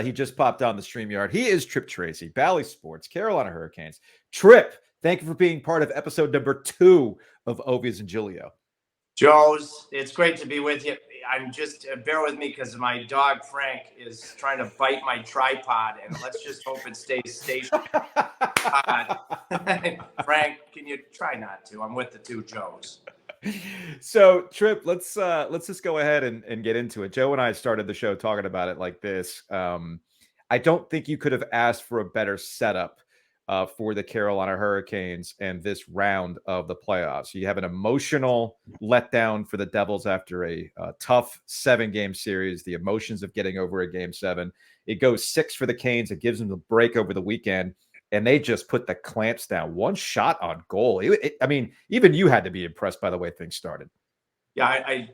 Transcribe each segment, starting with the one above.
He just popped on the StreamYard. He is Tripp Tracy, Bally Sports, Carolina Hurricanes. Tripp, thank you for being part of episode number 2 of Ovies and Giglio. Joe's, it's great to be with you. I'm just, bear with me because my dog Frank is trying to bite my tripod, and let's just hope it stays stationary. Frank, can you try not to? I'm with the two Joes. So, Tripp, let's just go ahead and get into it. Joe and I started the show talking about it like this. I don't think you could have asked for a better setup for the Carolina Hurricanes and this round of the playoffs. You have an emotional letdown for the Devils after a tough 7-game series, the emotions of getting over a Game 7. It goes 6 for the Canes. It gives them the break over the weekend, and they just put the clamps down. One shot on goal. I mean, even you had to be impressed by the way things started. Yeah,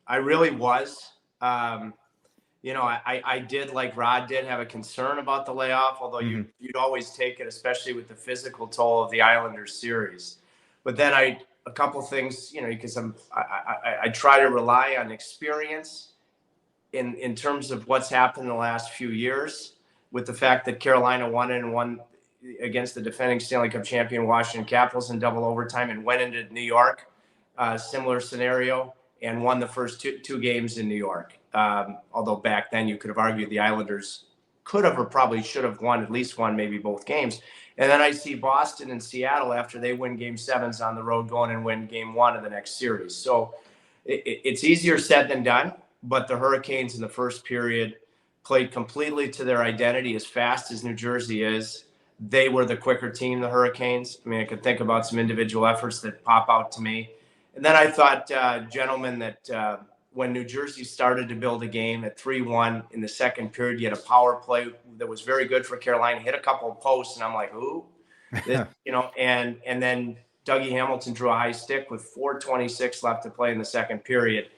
I really was. I did, like Rod did, have a concern about the layoff, although you'd always take it, especially with the physical toll of the Islanders series. But then a couple things, because I try to rely on experience in terms of what's happened in the last few years, with the fact that Carolina won against the defending Stanley Cup champion Washington Capitals in double overtime and went into New York, similar scenario, and won the first two games in New York. Although back then you could have argued the Islanders could have or probably should have won at least one, maybe both games. And then I see Boston and Seattle after they win Game 7s on the road going and win Game 1 of the next series. So it's easier said than done, but the Hurricanes in the first period played completely to their identity. As fast as New Jersey is, they were the quicker team, the Hurricanes. I mean, I could think about some individual efforts that pop out to me. And then I thought, gentlemen, that when New Jersey started to build a game at 3-1 in the second period, you had a power play that was very good for Carolina, hit a couple of posts, and I'm like, ooh, and then Dougie Hamilton drew a high stick with 4:26 left to play in the second period.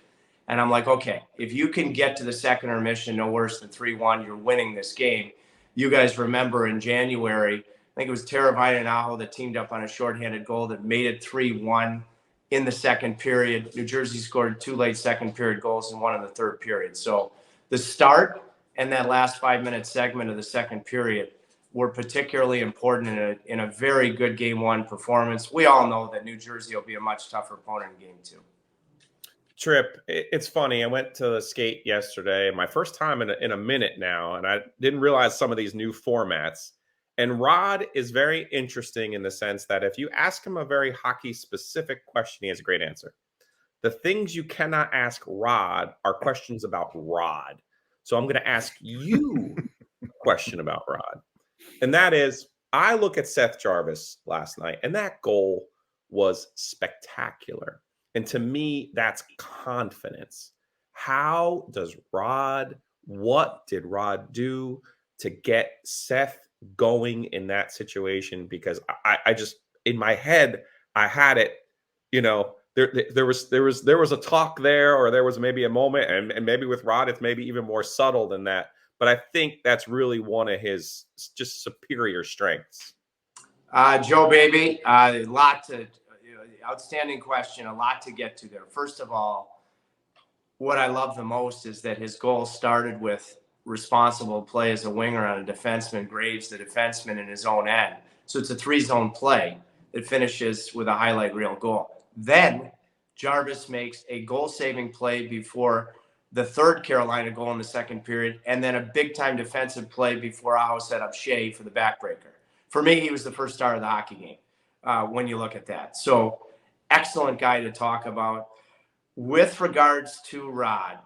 And I'm like, okay, if you can get to the second intermission no worse than 3-1, you're winning this game. You guys remember in January, I think it was Teravainen and Aho that teamed up on a shorthanded goal that made it 3-1 in the second period. New Jersey scored 2 late second period goals and 1 in the third period. So the start and that last 5-minute segment of the second period were particularly important in a very good Game 1 performance. We all know that New Jersey will be a much tougher opponent in Game 2. Tripp, it's funny. I went to skate yesterday, my first time in a minute now, and I didn't realize some of these new formats. And Rod is very interesting in the sense that if you ask him a very hockey-specific question, he has a great answer. The things you cannot ask Rod are questions about Rod. So I'm going to ask you a question about Rod. And that is, I look at Seth Jarvis last night, and that goal was spectacular. And to me, that's confidence. What did Rod do to get Seth going in that situation? Because I just, in my head, I had it, there was a talk there, or there was maybe a moment, and maybe with Rod, it's maybe even more subtle than that. But I think that's really one of his just superior strengths. Joe, baby, outstanding question, a lot to get to there. First of all, what I love the most is that his goal started with responsible play as a winger on a defenseman, Graves, the defenseman, in his own end. So it's a 3-zone play that finishes with a highlight reel goal. Then Jarvis makes a goal-saving play before the third Carolina goal in the second period, and then a big-time defensive play before Aho set up Shea for the backbreaker. For me, he was the first star of the hockey game when you look at that. So excellent guy to talk about. With regards to Rod,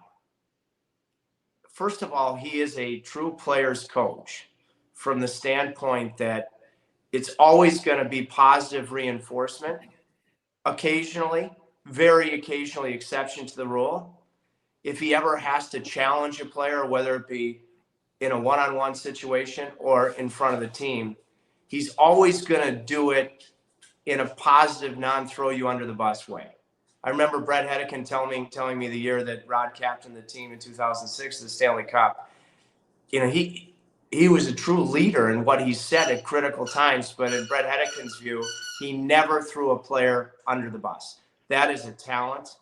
first of all, he is a true player's coach from the standpoint that it's always going to be positive reinforcement. Occasionally, very occasionally, exception to the rule. If he ever has to challenge a player, whether it be in a one-on-one situation or in front of the team, he's always going to do it in a positive, non-throw you under the bus way. I remember Brett Hedican telling me the year that Rod captained the team in 2006, the Stanley Cup. He was a true leader in what he said at critical times, but in Brett Hedican's view, he never threw a player under the bus. That is a talent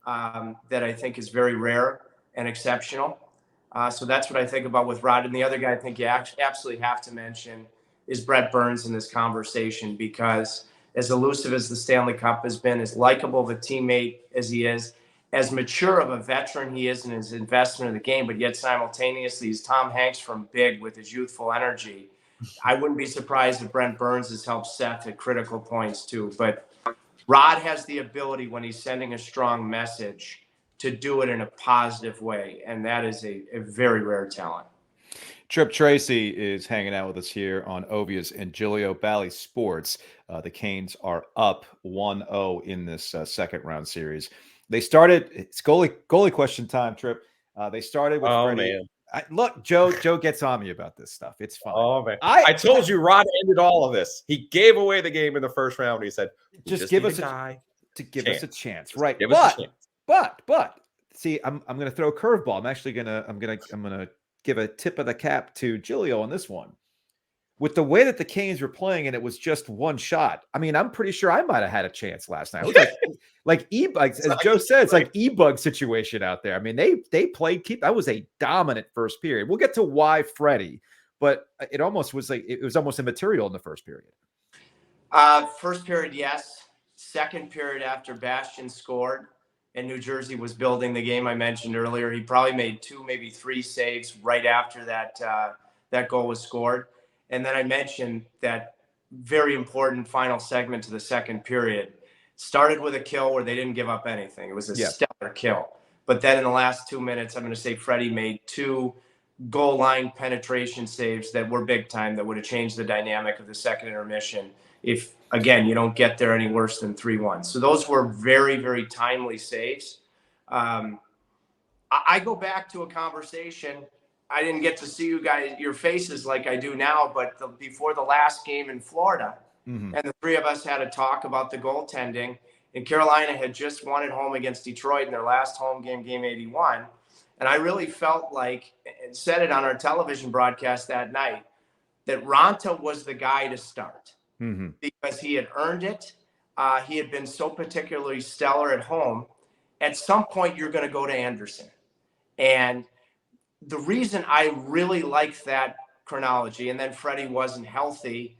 that I think is very rare and exceptional. So that's what I think about with Rod. And the other guy I think you absolutely have to mention is Brett Burns in this conversation, because as elusive as the Stanley Cup has been, as likable of a teammate as he is, as mature of a veteran he is in his investment in the game, but yet simultaneously he's Tom Hanks from Big with his youthful energy. I wouldn't be surprised if Brent Burns has helped Seth at critical points too. But Rod has the ability, when he's sending a strong message, to do it in a positive way. And that is a very rare talent. Tripp Tracy is hanging out with us here on Ovies and Giglio Bally Sports. The Canes are up 1-0 in this second round series. They started, it's goalie question time, Tripp. They started with Freddie. Man. Look, Joe gets on me about this stuff. It's fine. Oh, man. I told you Rod ended all of this. He gave away the game in the first round. He said, just give us a chance. Right. But see, I'm going to throw a curveball. I'm going to give a tip of the cap to Giglio on this one. With the way that the Canes were playing and it was just one shot, I mean, I'm pretty sure I might have had a chance last night. It was like E-Bugs, as Joe said, it's like E-Bug situation out there. I mean, they played that was a dominant first period. We'll get to why Freddie, but it was almost immaterial in the first period. First period, yes. Second period, after Bastian scored and New Jersey was building the game I mentioned earlier, he probably made 2, maybe 3 saves right after that goal was scored. And then I mentioned that very important final segment to the second period started with a kill where they didn't give up anything. It was a stellar kill. But then in the last 2 minutes, I'm going to say Freddie made 2 goal line penetration saves that were big time, that would have changed the dynamic of the second intermission if, again, you don't get there any worse than 3-1. So those were very, very timely saves. I go back to a conversation. I didn't get to see you guys, your faces like I do now, but before the last game in Florida, and the three of us had a talk about the goaltending, and Carolina had just won at home against Detroit in their last home game, game 81. And I really felt like, and said it on our television broadcast that night, that Ranta was the guy to start because he had earned it. He had been so particularly stellar at home. At some point, you're going to go to Anderson. And the reason I really liked that chronology, and then Freddie wasn't healthy,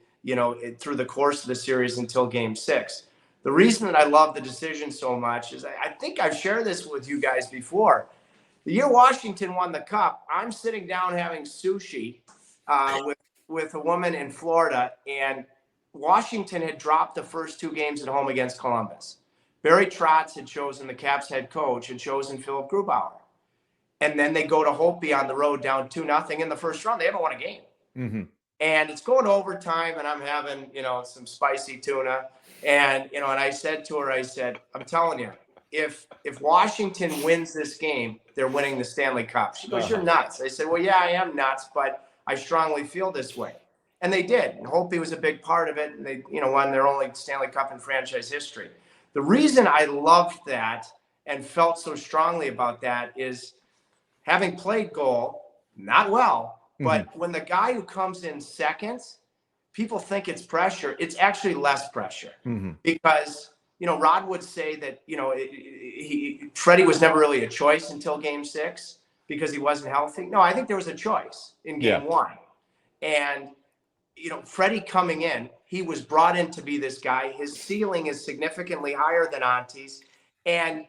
through the course of the series until game 6. The reason that I love the decision so much is I think I've shared this with you guys before. The year Washington won the cup, I'm sitting down having sushi with a woman in Florida, and Washington had dropped the first 2 games at home against Columbus. Barry Trotz had chosen, the Caps head coach, had chosen Philip Grubauer. And then they go to Hopi on the road down 2-0 in the first round. They haven't won a game. And it's going to overtime, and I'm having, some spicy tuna. And, and I said to her, I'm telling you, if Washington wins this game, they're winning the Stanley Cup. She goes, you're nuts. I said, well, yeah, I am nuts, but I strongly feel this way. And they did. And Hopi was a big part of it. And they, won their only Stanley Cup in franchise history. The reason I loved that and felt so strongly about that is, having played goal, not well, but when the guy who comes in second, people think it's pressure. It's actually less pressure because, Rod would say that, Freddie was never really a choice until game 6 because he wasn't healthy. No, I think there was a choice in game 1. And, Freddie coming in, he was brought in to be this guy. His ceiling is significantly higher than Auntie's. And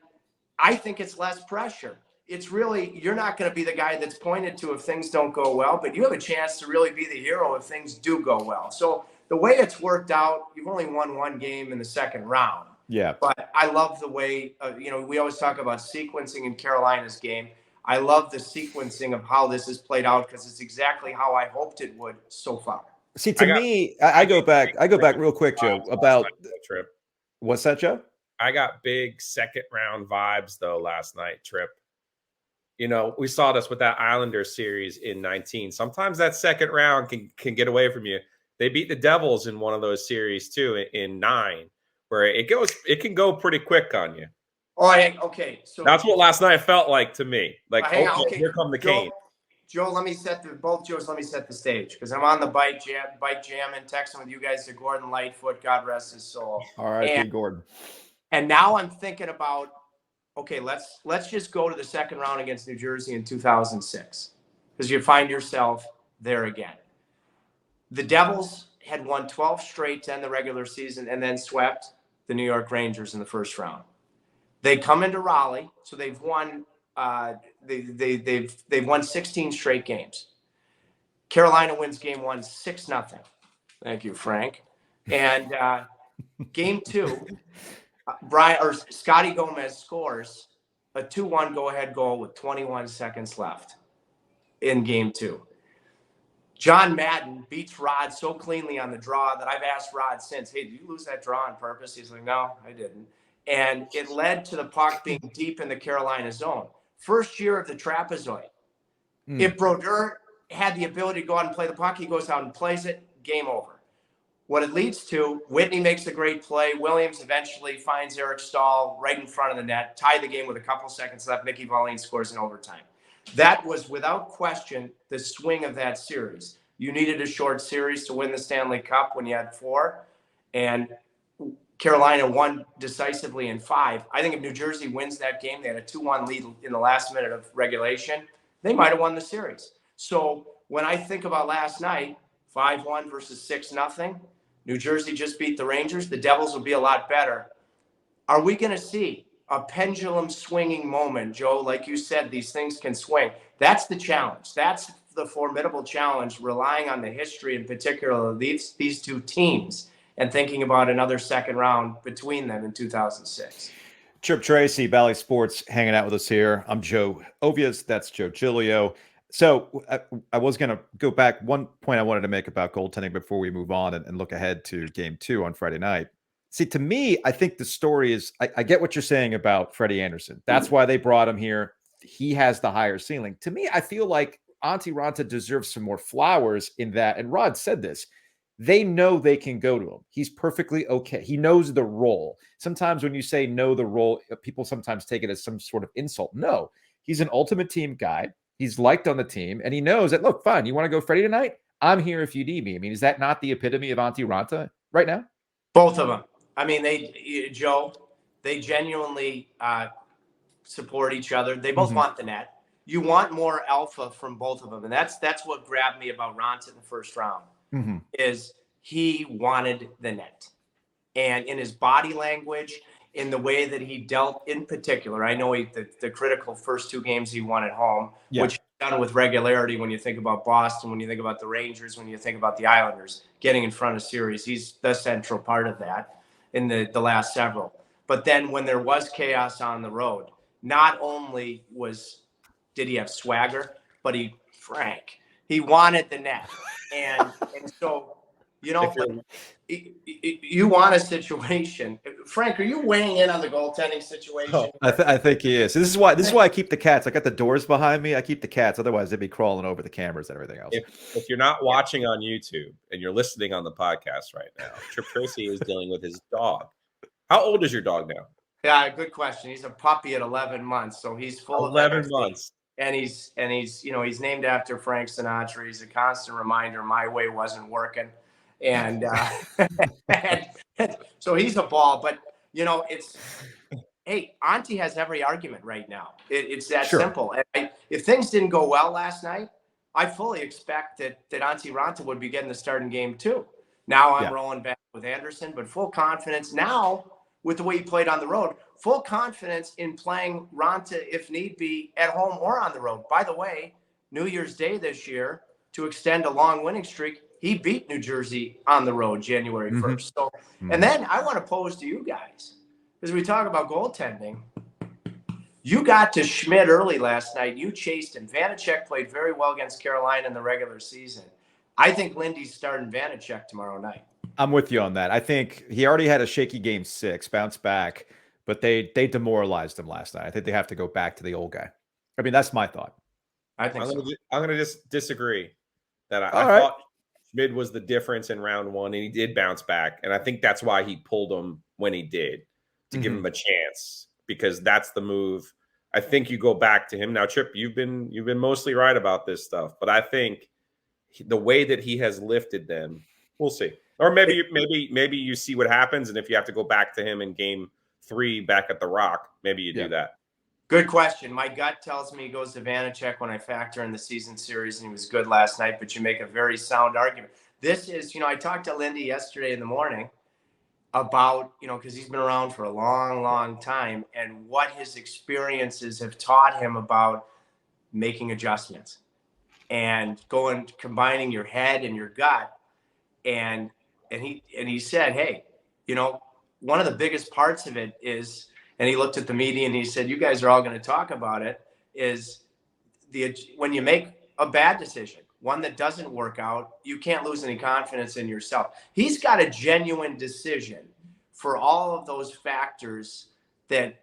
I think it's less pressure. It's really, you're not going to be the guy that's pointed to if things don't go well, but you have a chance to really be the hero if things do go well. So the way it's worked out, you've only won 1 game in the second round. Yeah. But I love the way, we always talk about sequencing in Carolina's game. I love the sequencing of how this has played out because it's exactly how I hoped it would so far. See, I go back real quick, Joe, about Tripp. What's that, Joe? I got big second round vibes though last night, Tripp. We saw this with that Islanders series in 19. Sometimes that second round can get away from you. They beat the Devils in one of those series too in 9, where it can go pretty quick on you. Oh, okay. So that's what last night felt like to me. Like, okay, here come the Canes. Joe, let me set the stage because I'm on the bike jamming, texting with you guys to Gordon Lightfoot, God rest his soul. All right, Gordon. And now I'm thinking about okay, let's just go to the second round against New Jersey in 2006, because you find yourself there again. The Devils had won 12 straight to end the regular season and then swept the New York Rangers in the first round. They come into Raleigh, so they've won they've won 16 straight games. Carolina wins game 1 6-0. Thank you, Frank. And game 2, Scotty Gomez scores a 2-1 go-ahead goal with 21 seconds left in game 2. John Madden beats Rod so cleanly on the draw that I've asked Rod since, hey, did you lose that draw on purpose? He's like, no, I didn't. And it led to the puck being deep in the Carolina zone. First year of the trapezoid. If Brodeur had the ability to go out and play the puck, he goes out and plays it, game over. What it leads to, Whitney makes a great play. Williams eventually finds Eric Stahl right in front of the net, tie the game with a couple seconds left. Mickey Volin scores in overtime. That was, without question, the swing of that series. You needed a short series to win the Stanley Cup when you had 4, and Carolina won decisively in 5. I think if New Jersey wins that game, they had a 2-1 lead in the last minute of regulation, they might have won the series. So when I think about last night, 5-1 versus 6-0, New Jersey just beat the Rangers. The Devils will be a lot better. Are we going to see a pendulum swinging moment, Joe? Like you said, these things can swing. That's the challenge. That's the formidable challenge, relying on the history in particular of these two teams and thinking about another second round between them in 2006. Tripp Tracy, Bally Sports, hanging out with us here. I'm Joe Ovies. That's Joe Giglio. So I was going to go back. One point I wanted to make about goaltending before we move on and look ahead to game 2 on Friday night. See, to me, I think the story is, I get what you're saying about Freddie Anderson. That's why they brought him here. He has the higher ceiling. To me, I feel like Antti Ranta deserves some more flowers in that. And Rod said this. They know they can go to him. He's perfectly okay. He knows the role. Sometimes when you say know the role, people sometimes take it as some sort of insult. No, he's an ultimate team guy. He's liked on the team, and he knows that, look, fine, you want to go Freddie tonight? I'm here if you need me. I mean, is that not the epitome of Antti Ranta right now? Both of them. I mean, Joe, they genuinely support each other. They both want the net. You want more alpha from both of them, and that's what grabbed me about Ranta in the first round. Is he wanted the net, and in his body language, in the way that he dealt in particular. I know the critical first 2 games he won at home, which he's done with regularity when you think about Boston, when you think about the Rangers, when you think about the Islanders, getting in front of series. He's the central part of that in the last several. But then when there was chaos on the road, not only did he have swagger, but he wanted the net. And so, you know, you want a situation. Frank, are you weighing in on the goaltending situation? Oh, I think he is. This is why I keep the cats. I got the doors behind me. I keep the cats. Otherwise, they'd be crawling over the cameras and everything else. If you're not watching on YouTube and you're listening on the podcast right now, Tripp Tracy is dealing with his dog. How old is your dog now? Yeah, good question. He's a puppy at 11 months, so he's full 11 of 11 months. And he's he's named after Frank Sinatra. He's a constant reminder my way wasn't working. And, so he's a ball, but hey, Antti has every argument right now. It's that simple. And if things didn't go well last night, I fully expect that Antti Ranta would be getting the starting game 2. Now I'm rolling back with Anderson, but full confidence now with the way he played on the road, full confidence in playing Ranta if need be at home or on the road. By the way, New Year's Day this year, to extend a long winning streak, he beat New Jersey on the road January 1st. So, and then I want to pose to you guys, as we talk about goaltending, you got to Schmidt early last night. You chased him. Vanacek played very well against Carolina in the regular season. I think Lindy's starting Vanacek tomorrow night. I'm with you on that. I think he already had a shaky game 6, bounced back, but they demoralized him last night. I think they have to go back to the old guy. I mean, that's my thought. I think I'm going to just disagree that I thought Schmidt was the difference in round 1, and he did bounce back. And I think that's why he pulled him when he did, to give him a chance, because that's the move. I think you go back to him. Now, Tripp, you've been mostly right about this stuff, but I think the way that he has lifted them, we'll see. Or maybe you see what happens, and if you have to go back to him in game 3 back at the Rock, maybe you do that. Good question. My gut tells me he goes to Vanacek when I factor in the season series, and he was good last night, but you make a very sound argument. This is, I talked to Lindy yesterday in the morning about, because he's been around for a long, long time, and what his experiences have taught him about making adjustments and combining your head and your gut. And he said, hey, one of the biggest parts of it is, and he looked at the media and he said, you guys are all going to talk about it, is when you make a bad decision, one that doesn't work out, you can't lose any confidence in yourself. He's got a genuine decision for all of those factors that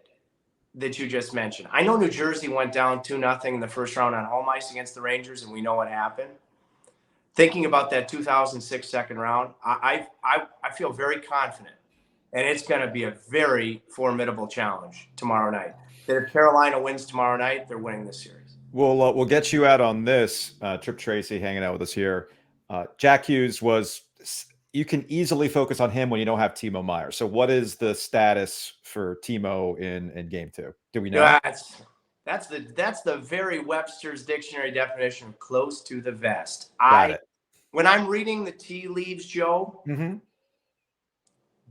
you just mentioned. I know New Jersey went down 2-0 in the first round on home ice against the Rangers, and we know what happened. Thinking about that 2006 second round, I feel very confident, and it's going to be a very formidable challenge tomorrow night. That if Carolina wins tomorrow night, they're winning this series. We'll get you out on this. Tripp Tracy hanging out with us here. Jack Hughes you can easily focus on him when you don't have Timo Meier. So what is the status for Timo in game 2? Do we know? That's the very Webster's dictionary definition of close to the vest. When I'm reading the tea leaves, Joe,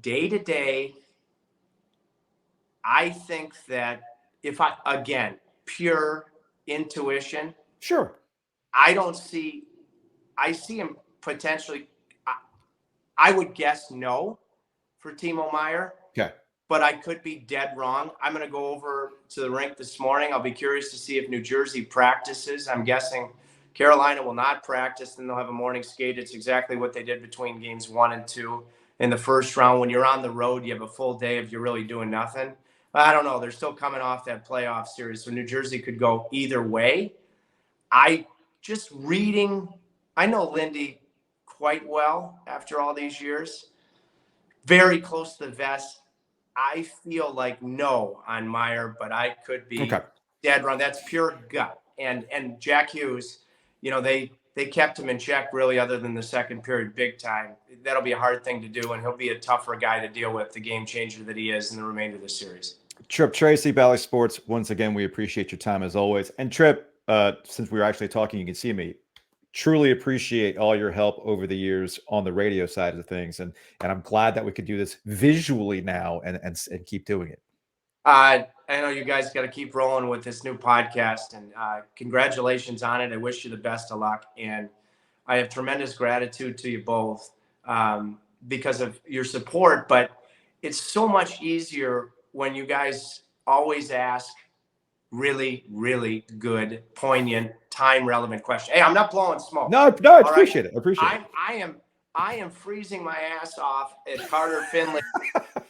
day to day, I think that pure intuition. Sure. I see him potentially. I would guess no for Timo Meier. Okay. But I could be dead wrong. I'm going to go over to the rink this morning. I'll be curious to see if New Jersey practices. I'm guessing Carolina will not practice, then they'll have a morning skate. It's exactly what they did between games 1 and 2 in the first round. When you're on the road, you have a full day if you're really doing nothing. I don't know. They're still coming off that playoff series, so New Jersey could go either way. I know Lindy quite well after all these years. Very close to the vest. I feel like no on Meier, but I could be dead wrong. That's pure gut. And Jack Hughes, they kept him in check really, other than the second period, big time. That'll be a hard thing to do, and he'll be a tougher guy to deal with, the game changer that he is in the remainder of the series. Tripp Tracy, Bally Sports. Once again, we appreciate your time as always. And Tripp, since we were actually talking, you can see me. Truly appreciate all your help over the years on the radio side of things, and I'm glad that we could do this visually now and keep doing it. I know you guys got to keep rolling with this new podcast, and congratulations on it. I wish you the best of luck, and I have tremendous gratitude to you both because of your support. But it's so much easier when you guys always ask really, really good, poignant, time-relevant question. Hey, I'm not blowing smoke. No, I appreciate it. I appreciate it. I am freezing my ass off at Carter Finley,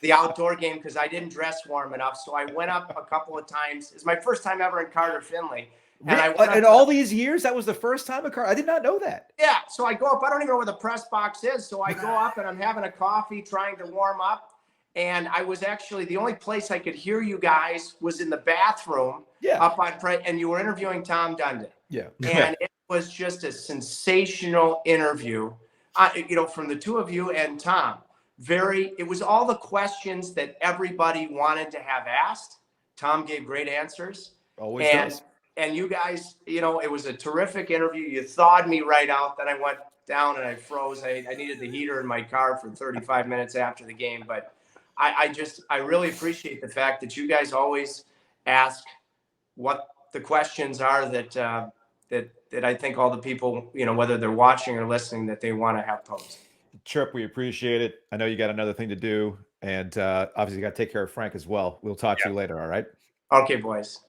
the outdoor game, because I didn't dress warm enough. So I went up a couple of times. It's my first time ever in Carter Finley. And all these years, that was the first time I did not know that. Yeah. So I go up. I don't even know where the press box is. So I go up and I'm having a coffee, trying to warm up. And I was actually, the only place I could hear you guys was in the bathroom up on and you were interviewing Tom Dundon. Yeah. And it was just a sensational interview, from the two of you and Tom. It was all the questions that everybody wanted to have asked. Tom gave great answers. Always does. And you guys, it was a terrific interview. You thawed me right out. Then I went down and I froze. I needed the heater in my car for 35 minutes after the game. But I really appreciate the fact that you guys always ask what the questions are that I think all the people, whether they're watching or listening, that they want to have posed. Tripp, we appreciate it. I know you got another thing to do, and obviously you got to take care of Frank as well. We'll talk to you later. All right. Okay, boys.